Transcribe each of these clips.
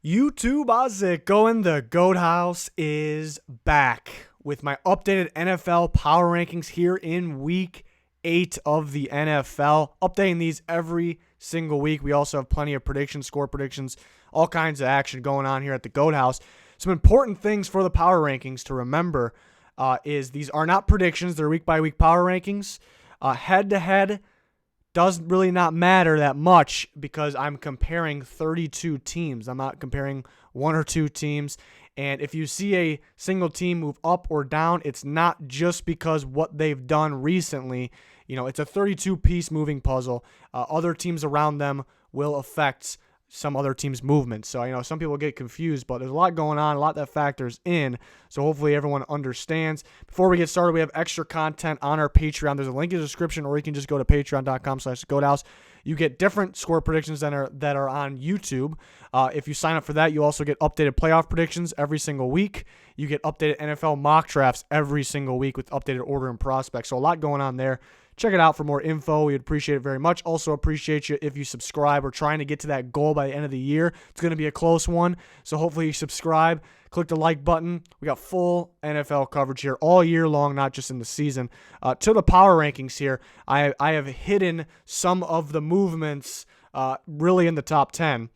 YouTube, how's it going? The Goat House is back with my updated NFL power rankings here in week 8 of the NFL. Updating these every single week. We also have plenty of predictions, score predictions, all kinds of action going on here at the Goat House. Some important things for the power rankings to remember is these are not predictions. They're week-by-week power rankings. Head-to-head does really not matter that much because I'm comparing 32 teams. I'm not comparing one or two teams. And if you see a single team move up or down, it's not just because what they've done recently. You know, it's a 32-piece moving puzzle. Other teams around them will affect some other team's movement. So, some people get confused, but there's a lot going on, a lot that factors in. So hopefully everyone understands. Before we get started, we have extra content on our Patreon. There's a link in the description, or you can just go to patreon.com/goathouse. You get different score predictions that are on YouTube. If you sign up for that, you also get updated playoff predictions every single week. You get updated NFL mock drafts every single week with updated order and prospects. So a lot going on there. Check it out for more info. We'd appreciate it very much. Also appreciate you if you subscribe. We're trying to get to that goal by the end of the year. It's going to be a close one, so hopefully you subscribe. Click the like button. We got full NFL coverage here all year long, not just in the season. To the power rankings here, I have hidden some of the movements really in the top 10,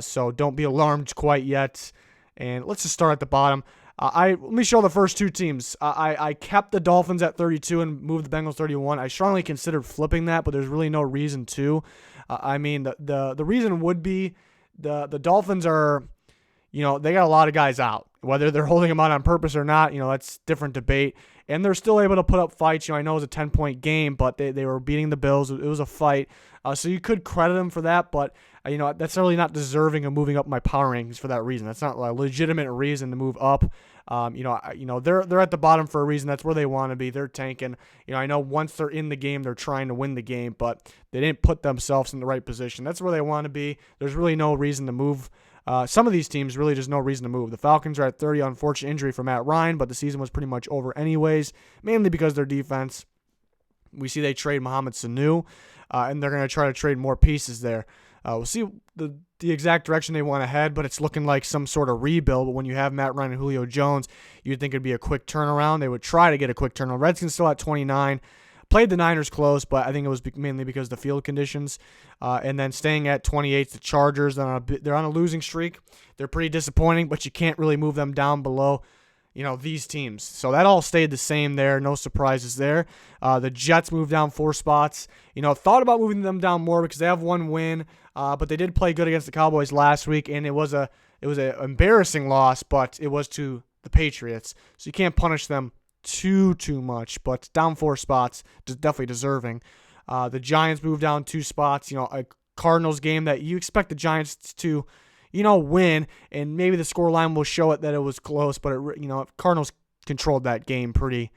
so don't be alarmed quite yet. And let's just start at the bottom. Let me show the first two teams. I kept the Dolphins at 32 and moved the Bengals 31. I strongly considered flipping that, but there's really no reason to. The reason would be the Dolphins are, they got a lot of guys out. Whether they're holding them out on purpose or not, that's different debate. And they're still able to put up fights. I know it was a 10-point game, but they were beating the Bills. It was a fight. So you could credit them for that, but that's really not deserving of moving up my power rankings for that reason. That's not a legitimate reason to move up. They're at the bottom for a reason. That's where they want to be. They're tanking. I know once they're in the game, they're trying to win the game, but they didn't put themselves in the right position. That's where they want to be. There's really no reason to move. Some of these teams, really just no reason to move. The Falcons are at 30, unfortunate injury for Matt Ryan, but the season was pretty much over anyways, mainly because their defense. We see they trade Mohamed Sanu, and they're going to try to trade more pieces there. We'll see the exact direction they want to head, but it's looking like some sort of rebuild. But when you have Matt Ryan and Julio Jones, you'd think it'd be a quick turnaround. They would try to get a quick turnaround. Redskins still at 29. Played the Niners close, but I think it was mainly because of the field conditions. And then staying at 28, the Chargers. They're on a losing streak. They're pretty disappointing, but you can't really move them down below these teams. So that all stayed the same there. No surprises there. The Jets moved down 4 spots. Thought about moving them down more because they have one win, but they did play good against the Cowboys last week, and it was an embarrassing loss, but it was to the Patriots. So you can't punish them too much, but down 4 spots, definitely deserving. The Giants moved down 2 spots. A Cardinals game that you expect the Giants to win, and maybe the scoreline will show it that it was close, but Cardinals controlled that game pretty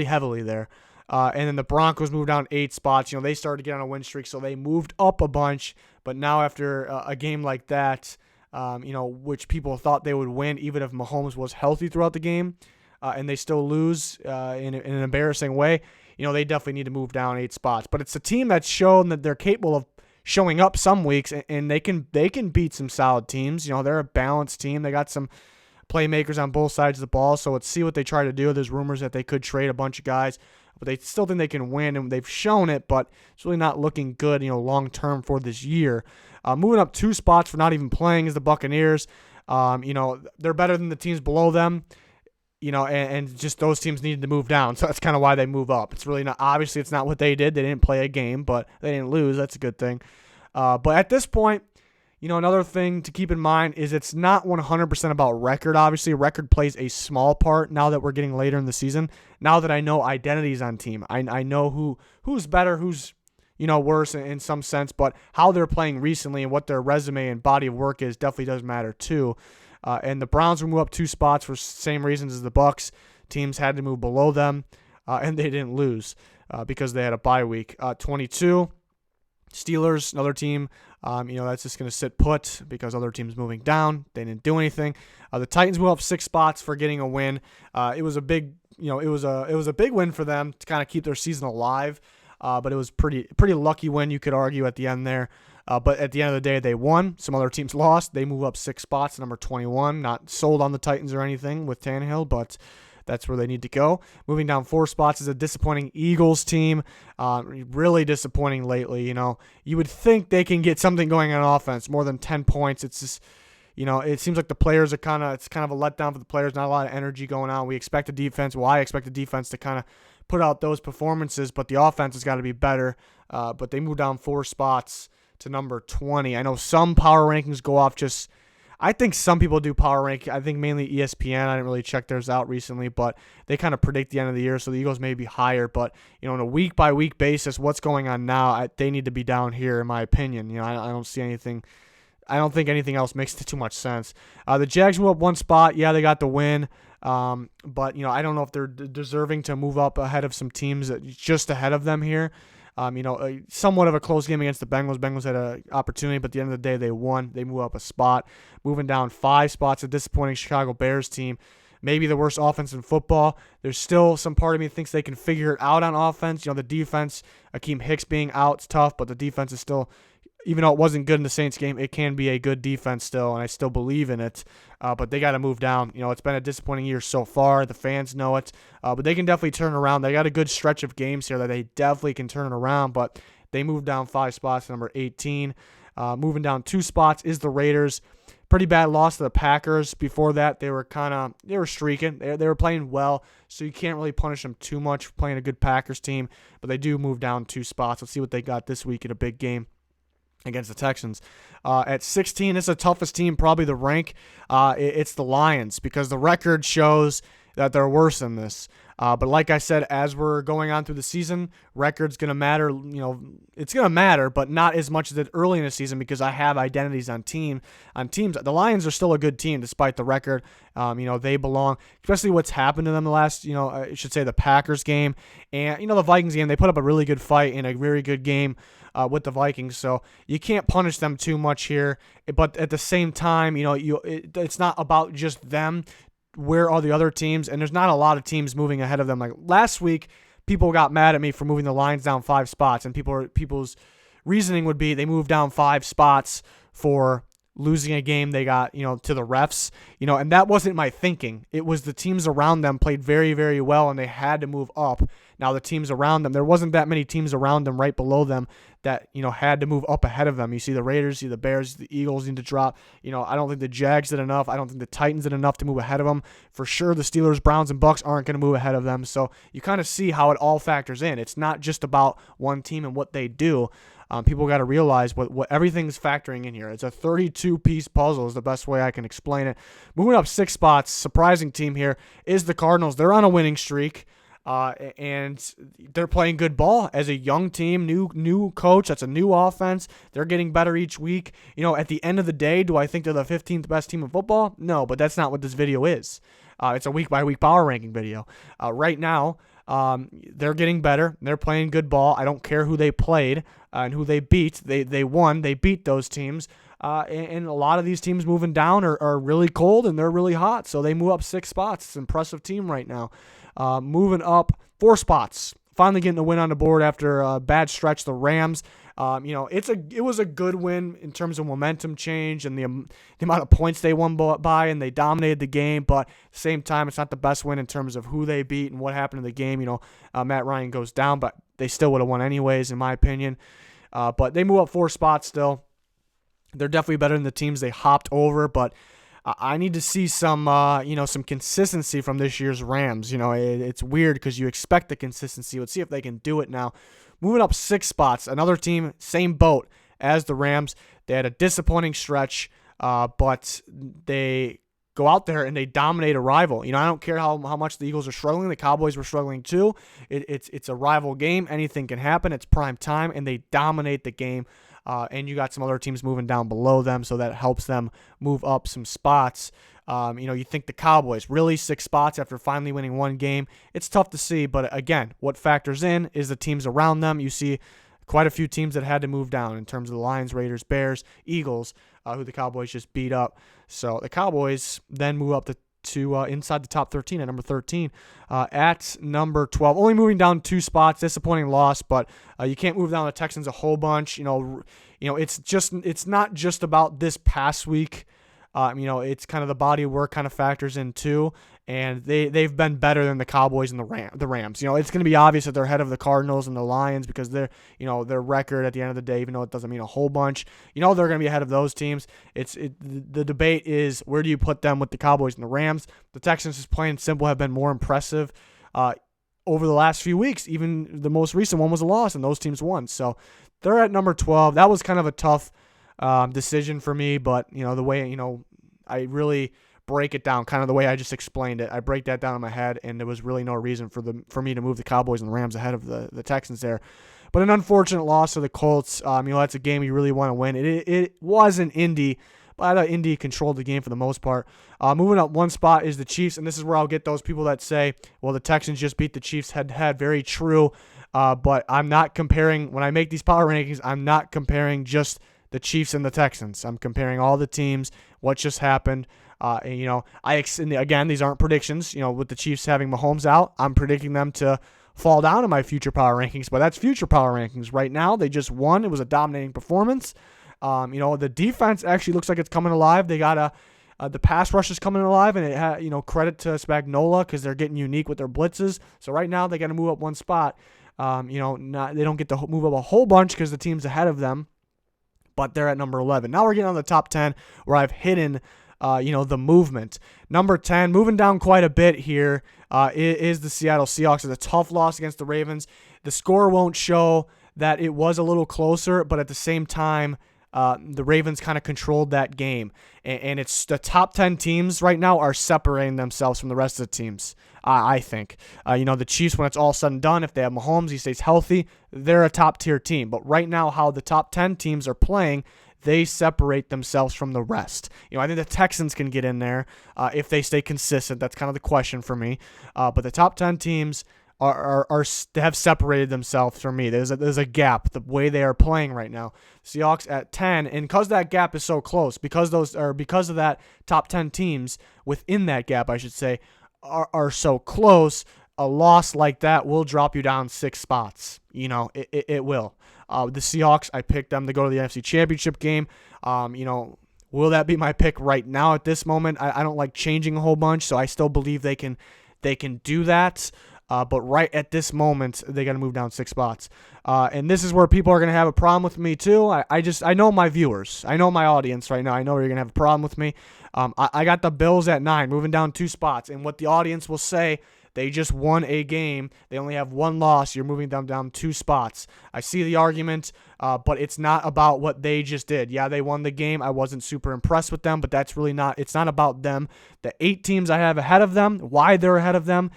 heavily there. And then the Broncos moved down 8 spots. They started to get on a win streak, so they moved up a bunch. But now after a game like that, which people thought they would win, even if Mahomes was healthy throughout the game, and they still lose in an embarrassing way, they definitely need to move down 8 spots. But it's a team that's shown that they're capable of showing up some weeks, and they can beat some solid teams. They're a balanced team. They got some playmakers on both sides of the ball, so let's see what they try to do. There's rumors that they could trade a bunch of guys, but they still think they can win, and they've shown it, but it's really not looking good, long-term for this year. Moving up 2 spots for not even playing is the Buccaneers. They're better than the teams below them, and just those teams needed to move down, so that's kind of why they move up. It's really not, obviously it's not what they did. They didn't play a game, but they didn't lose. That's a good thing. But at this point, another thing to keep in mind is it's not 100% about record. Obviously, record plays a small part now that we're getting later in the season. Now that I know identities on team, I know who's better, who's worse in some sense, but how they're playing recently and what their resume and body of work is definitely does matter too. And the Browns will move up 2 spots for same reasons as the Bucs. Teams had to move below them, and they didn't lose because they had a bye week. 22, Steelers, another team. That's just going to sit put because other teams moving down. They didn't do anything. The Titans move up 6 spots for getting a win. It was a big, it was a big win for them to kind of keep their season alive. But it was pretty lucky win, you could argue, at the end there. But at the end of the day, they won. Some other teams lost. They move up 6 spots to number 21. Not sold on the Titans or anything with Tannehill, but that's where they need to go. Moving down 4 spots is a disappointing Eagles team. Really disappointing lately. You would think they can get something going on offense, more than 10 points. It's just, it seems like the players are it's kind of a letdown for the players. Not a lot of energy going on. We expect the defense. Well, I expect the defense to kind of put out those performances, but the offense has got to be better. But they move down 4 spots to number 20. I know some power rankings go off I think some people do power rank. I think mainly ESPN. I didn't really check theirs out recently, but they kind of predict the end of the year, so the Eagles may be higher. But, on a week-by-week basis, what's going on now, they need to be down here, in my opinion. I don't see anything. I don't think anything else makes too much sense. The Jags move up 1 spot. Yeah, they got the win. But, I don't know if they're deserving to move up ahead of some teams just ahead of them here. Somewhat of a close game against the Bengals. Bengals had an opportunity, but at the end of the day, they won. They move up a spot. Moving down 5 spots, a disappointing Chicago Bears team. Maybe the worst offense in football. There's still some part of me thinks they can figure it out on offense. The defense, Akeem Hicks being out, is tough, but the defense is still, even though it wasn't good in the Saints game, it can be a good defense still, and I still believe in it. But they got to move down. It's been a disappointing year so far. The fans know it. But they can definitely turn it around. They got a good stretch of games here that they definitely can turn it around. But they moved down 5 spots to number 18. Moving down 2 spots is the Raiders. Pretty bad loss to the Packers. Before that, they were streaking. They were playing well, so you can't really punish them too much for playing a good Packers team. But they do move down 2 spots. Let's see what they got this week in a big game against the Texans. At 16, it's the toughest team probably to rank. It's the Lions, because the record shows that they're worse than this. But like I said, as we're going on through the season, record's going to matter. It's going to matter, but not as much as it early in the season, because I have identities on teams. The Lions are still a good team despite the record. They belong, especially what's happened to them the last, I should say the Packers game and, the Vikings game. They put up a really good fight in a very good game with the Vikings, so you can't punish them too much here. But at the same time, it's not about just them. Where are the other teams? And there's not a lot of teams moving ahead of them. Like last week, people got mad at me for moving the Lions down 5 spots, and people's reasoning would be they moved down 5 spots for losing a game they got, to the refs, and that wasn't my thinking. It was the teams around them played very, very well, and they had to move up. Now the teams around them, there wasn't that many teams around them right below them that, had to move up ahead of them. You see the Raiders, you see the Bears, the Eagles need to drop. I don't think the Jags did enough. I don't think the Titans did enough to move ahead of them. For sure, the Steelers, Browns, and Bucks aren't going to move ahead of them. So you kind of see how it all factors in. It's not just about one team and what they do. People got to realize what everything's factoring in here. It's a 32-piece puzzle is the best way I can explain it. Moving up 6 spots, surprising team here is the Cardinals. They're on a winning streak, and they're playing good ball as a young team, new coach. That's a new offense. They're getting better each week. At the end of the day, do I think they're the 15th best team in football? No, but that's not what this video is. It's a week-by-week power ranking video. Right now, they're getting better. They're playing good ball. I don't care who they played and who they beat. They won. They beat those teams. And a lot of these teams moving down are really cold and they're really hot. So they move up 6 spots. It's an impressive team right now. Moving up 4 spots. Finally getting a win on the board after a bad stretch. The Rams. It was a good win in terms of momentum change and the amount of points they won by, and they dominated the game. But at the same time, it's not the best win in terms of who they beat and what happened in the game. Matt Ryan goes down, but they still would have won anyways, in my opinion. But they move up 4 spots still. They're definitely better than the teams they hopped over, but I need to see some consistency from this year's Rams. It's weird because you expect the consistency. Let's see if they can do it now. Moving up 6 spots, another team, same boat as the Rams. They had a disappointing stretch, but they go out there and they dominate a rival. I don't care how much the Eagles are struggling. The Cowboys were struggling too. It's a rival game. Anything can happen. It's prime time, and they dominate the game. And you got some other teams moving down below them, so that helps them move up some spots. You think the Cowboys, really 6 spots after finally winning 1 game. It's tough to see, but again, what factors in is the teams around them. You see quite a few teams that had to move down in terms of the Lions, Raiders, Bears, Eagles, who the Cowboys just beat up. So the Cowboys then move up to to inside the top 13 at number 13. At number 12, only moving down 2 spots. Disappointing loss, but you can't move down the Texans a whole bunch. It's not just about this past week. It's kind of the body of work kind of factors in too, and they've been better than the Cowboys and the Rams. It's going to be obvious that they're ahead of the Cardinals and the Lions because their record at the end of the day, even though it doesn't mean a whole bunch, they're going to be ahead of those teams. The debate is where do you put them with the Cowboys and the Rams? The Texans, just plain and simple, have been more impressive over the last few weeks. Even the most recent one was a loss, and those teams won. So they're at number 12. That was kind of a tough decision for me, but the way I really break it down, kind of the way I just explained it. I break that down in my head, and there was really no reason for me to move the Cowboys and the Rams ahead of the Texans there. But an unfortunate loss to the Colts. That's a game you really want to win. It was in Indy, but I thought Indy controlled the game for the most part. Moving up 1 spot is the Chiefs, and this is where I'll get those people that say, well, the Texans just beat the Chiefs head-to-head. Very true, but I'm not comparing. When I make these power rankings, I'm not comparing just the Chiefs and the Texans. I'm comparing all the teams, what just happened. Again, these aren't predictions. With the Chiefs having Mahomes out, I'm predicting them to fall down in my future power rankings, but that's future power rankings. Right now, they just won. It was a dominating performance. The defense actually looks like it's coming alive. They got the pass rush is coming alive, and it had, credit to Spagnuolo because they're getting unique with their blitzes. So right now, they got to move up 1 spot. They don't get to move up a whole bunch because the team's ahead of them. But they're at number 11. Now we're getting on the top 10 where I've hidden, the movement. Number 10, moving down quite a bit here, is the Seattle Seahawks. It's a tough loss against the Ravens. The score won't show that it was a little closer, but at the same time, the Ravens kind of controlled that game. And it's the top 10 teams right now are separating themselves from the rest of the teams, I think. The Chiefs, when it's all said and done, if they have Mahomes, he stays healthy, they're a top-tier team. But right now, how the top 10 teams are playing, they separate themselves from the rest. I think the Texans can get in there if they stay consistent. That's kind of the question for me. But the top 10 teams have separated themselves from me. There's a gap the way they are playing right now. Seahawks at 10, and because that gap is so close, because of that top 10 teams within that gap, I should say, are so close, a loss like that will drop you down 6 spots. It will. The Seahawks, I picked them to go to the NFC Championship game. Will that be my pick right now at this moment? I don't like changing a whole bunch, so I still believe they can do that. But right at this moment, they got to move down 6 spots. And this is where people are going to have a problem with me too. I know my viewers. I know my audience right now. I know you're going to have a problem with me. I got the Bills at 9, moving down 2 spots. And what the audience will say, they just won a game. They only have 1 loss. You're moving them down 2 spots. I see the argument, but it's not about what they just did. Yeah, they won the game. I wasn't super impressed with them, but that's really not. It's not about them. The 8 teams I have ahead of them, why they're ahead of them,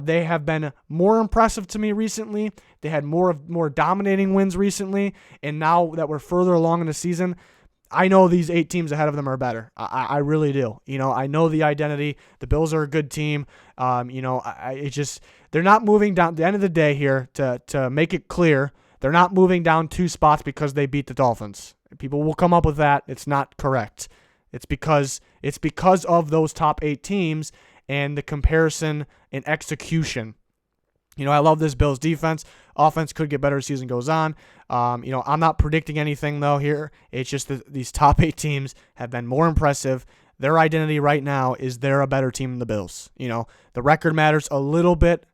they have been more impressive to me recently. They had more dominating wins recently, and now that we're further along in the season, I know these 8 teams ahead of them are better. I really do. I know the identity. The Bills are a good team. They're not moving down. At the end of the day here, to make it clear, they're not moving down 2 spots because they beat the Dolphins. People will come up with that. It's not correct. It's because of those top 8 teams and the comparison and execution. I love this Bills defense. Offense could get better as the season goes on. I'm not predicting anything, though, here. It's just that these top 8 teams have been more impressive. Their identity right now is they're a better team than the Bills. The record matters a little bit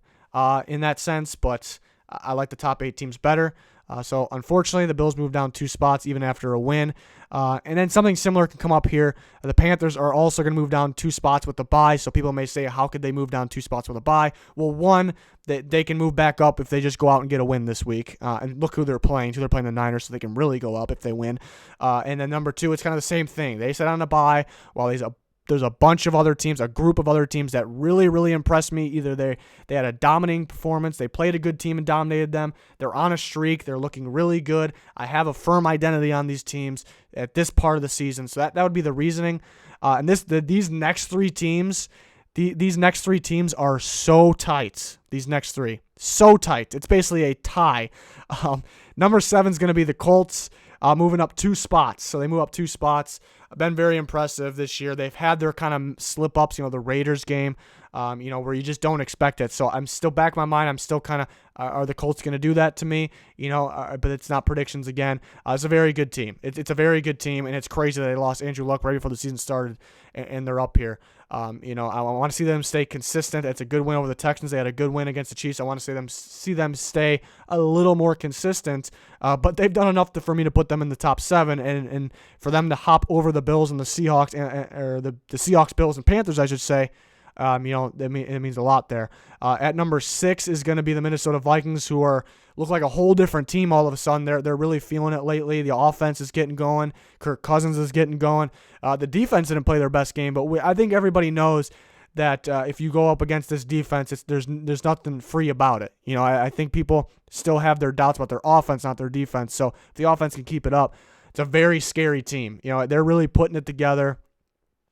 in that sense, but I like the top 8 teams better. So, unfortunately, the Bills moved down 2 spots even after a win. And then something similar can come up here. The Panthers are also going to move down 2 spots with the bye. So people may say, how could they move down 2 spots with a bye? Well, one, they can move back up if they just go out and get a win this week. And look who they're playing. They're playing the Niners, so they can really go up if they win. And then number 2, it's kind of the same thing. They sit on a bye while there's a bunch of other teams, a group of other teams that really, really impressed me. Either they had a dominating performance, they played a good team and dominated them, they're on a streak, they're looking really good. I have a firm identity on these teams at this part of the season, so that would be the reasoning. And these next 3 teams, these next 3 teams are so tight. These next 3, so tight. It's basically a tie. Number 7 is going to be the Colts, moving up 2 spots. So they move up 2 spots. been very impressive this year. They've had their kind of slip-ups, the Raiders game, where you just don't expect it. So I'm still back in my mind. I'm still kind of, are the Colts going to do that to me? But it's not predictions again. It's a very good team. It's a very good team, and it's crazy that they lost Andrew Luck right before the season started, and they're up here. I want to see them stay consistent. It's a good win over the Texans. They had a good win against the Chiefs. I want to see them stay a little more consistent, but they've done enough for me to put them in the top 7, and for them to hop over the Bills and the Seahawks, or the Seahawks, Bills, and Panthers, I should say. It means a lot there. At number 6 is going to be the Minnesota Vikings, who look like a whole different team all of a sudden. They're really feeling it lately. The offense is getting going. Kirk Cousins is getting going. The defense didn't play their best game, but I think everybody knows that if you go up against this defense, there's nothing free about it. I think people still have their doubts about their offense, not their defense. So if the offense can keep it up, it's a very scary team. They're really putting it together,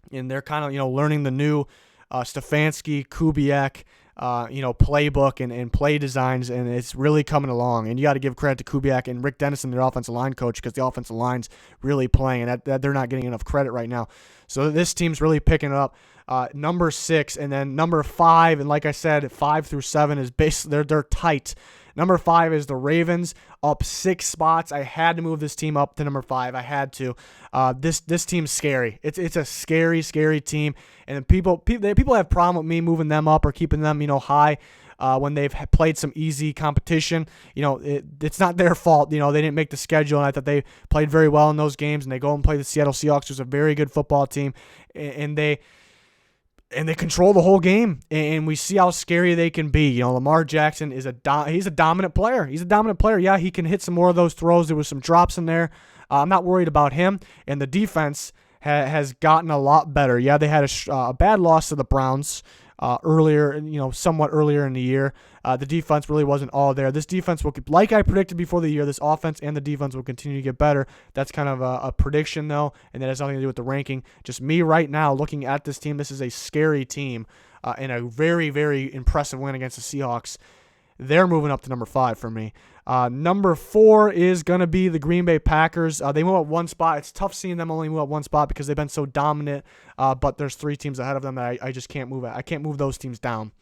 and they're kind of learning the new Stefanski, Kubiak, playbook and play designs, and it's really coming along. And you got to give credit to Kubiak and Rick Dennison, their offensive line coach, because the offensive line's really playing, and that they're not getting enough credit right now. So this team's really picking it up. Number 6, and then number 5, and like I said, 5 through 7 is basically they're tight. Number 5 is the Ravens, up 6 spots. I had to move this team up to number 5. I had to. This team's scary. It's a scary, scary team, and people have problem with me moving them up or keeping them high when they've played some easy competition. It's not their fault. They didn't make the schedule, and I thought they played very well in those games. And they go and play the Seattle Seahawks, who's a very good football team, and they control the whole game, and we see how scary they can be. Lamar Jackson is he's a dominant player. He's a dominant player. Yeah, he can hit some more of those throws. There was some drops in there. I'm not worried about him. And the defense has gotten a lot better. Yeah, they had a bad loss to the Browns earlier, somewhat earlier in the year. The defense really wasn't all there. This defense will, like I predicted before the year, this offense and the defense will continue to get better. That's kind of a prediction, though, and that has nothing to do with the ranking. Just me right now looking at this team. This is a scary team, and a very, very impressive win against the Seahawks. They're moving up to number 5 for me. Number 4 is going to be the Green Bay Packers. They move up 1 spot. It's tough seeing them only move up 1 spot because they've been so dominant, but there's 3 teams ahead of them that I just can't move. I can't move those teams down.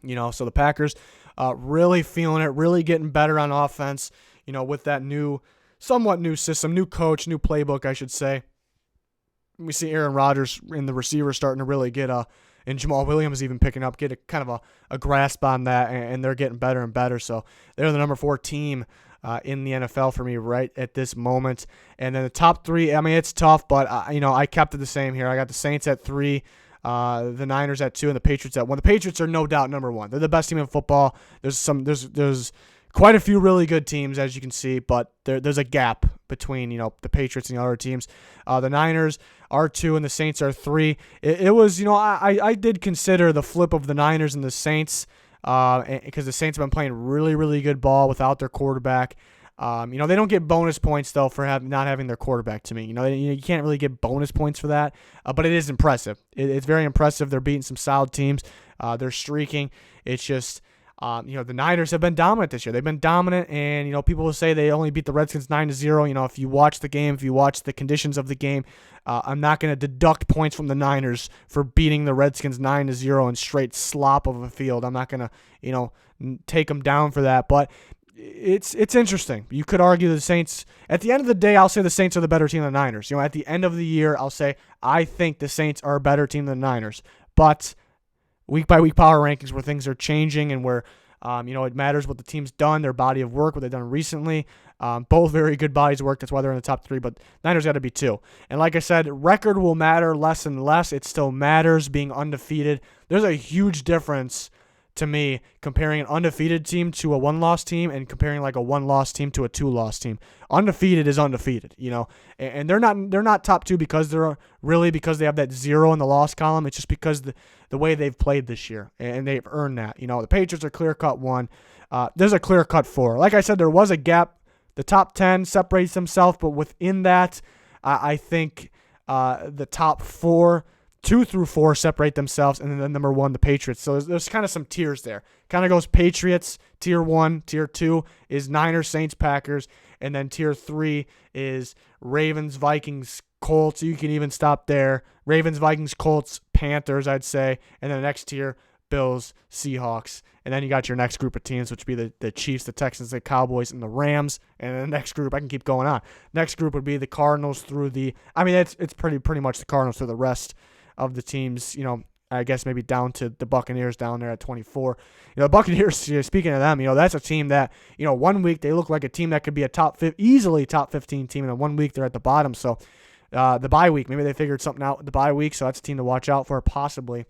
So the Packers really feeling it, really getting better on offense, with that somewhat new system, new coach, new playbook, I should say. We see Aaron Rodgers in the receivers starting to really get and Jamal Williams even picking up, get a kind of a grasp on that, and they're getting better and better. So they're the number 4 team in the NFL for me right at this moment. And then the top 3, it's tough, but I kept it the same here. I got the Saints at 3. The Niners at 2, and the Patriots at 1. The Patriots are no doubt number 1. They're the best team in football. There's quite a few really good teams, as you can see, but there's a gap between the Patriots and the other teams. The Niners are 2, and the Saints are 3. It was I did consider the flip of the Niners and the Saints because the Saints have been playing really, really good ball without their quarterback. They don't get bonus points, though, for not having their quarterback to me. You can't really get bonus points for that, but it is impressive. It's very impressive. They're beating some solid teams. They're streaking. It's just, the Niners have been dominant this year. They've been dominant, and, people will say they only beat the Redskins 9-0. If you watch the game, if you watch the conditions of the game, I'm not going to deduct points from the Niners for beating the Redskins 9-0 in straight slop of a field. I'm not going to, take them down for that, but it's interesting. You could argue the Saints. At the end of the day, I'll say the Saints are the better team than the Niners. At the end of the year, I'll say I think the Saints are a better team than the Niners. But week by week power rankings where things are changing and where it matters what the team's done, their body of work, what they've done recently. Both very good bodies of work. That's why they're in the top 3. But Niners got to be 2. And like I said, record will matter less and less. It still matters being undefeated. There's a huge difference to me comparing an undefeated team to a 1-loss team and comparing like a 1-loss team to a 2-loss team. Undefeated is undefeated, and they're not top 2 because they have that 0 in the loss column. It's just because the way they've played this year, and they've earned that. The Patriots are clear-cut 1. There's a clear-cut 4. Like I said, there was a gap. The top 10 separates themselves, but within that, I think the top 4, 2 through 4 separate themselves, and then number 1, the Patriots. So there's kind of some tiers there. Kind of goes Patriots, tier 1. Tier 2 is Niners, Saints, Packers. And then tier 3 is Ravens, Vikings, Colts. You can even stop there. Ravens, Vikings, Colts, Panthers, I'd say. And then the next tier, Bills, Seahawks. And then you got your next group of teams, which would be the Chiefs, the Texans, the Cowboys, and the Rams. And then the next group, I can keep going on. Next group would be the Cardinals through it's pretty much the Cardinals through the rest of the teams, I guess maybe down to the Buccaneers down there at 24. The Buccaneers, speaking of them, that's a team that, 1 week they look like a team that could be a easily top 15 team, and then 1 week they're at the bottom. So the bye week, maybe they figured something out with the bye week, so that's a team to watch out for possibly.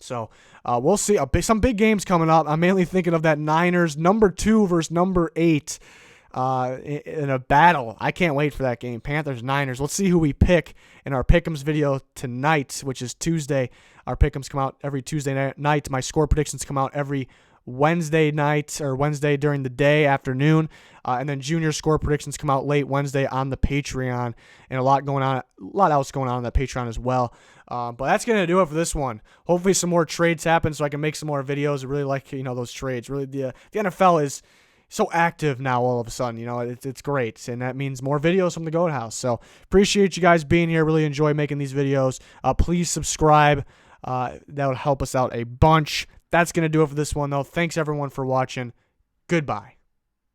So we'll see. Some big games coming up. I'm mainly thinking of that Niners number 2 versus number 8 in a battle. I can't wait for that game. Panthers, Niners. Let's see who we pick in our Pick'ems video tonight, which is Tuesday. Our Pick'ems come out every Tuesday night. My score predictions come out every Wednesday night or Wednesday during the day, afternoon. And then junior score predictions come out late Wednesday on the Patreon, and a lot else going on that Patreon as well. But that's going to do it for this one. Hopefully some more trades happen so I can make some more videos. I really like, those trades. Really, the NFL is so active now all of a sudden. It's great, and that means more videos from the Goat House. So appreciate you guys being here. Really enjoy making these videos. Please subscribe. That would help us out a bunch. That's going to do it for this one, though. Thanks, everyone, for watching. Goodbye.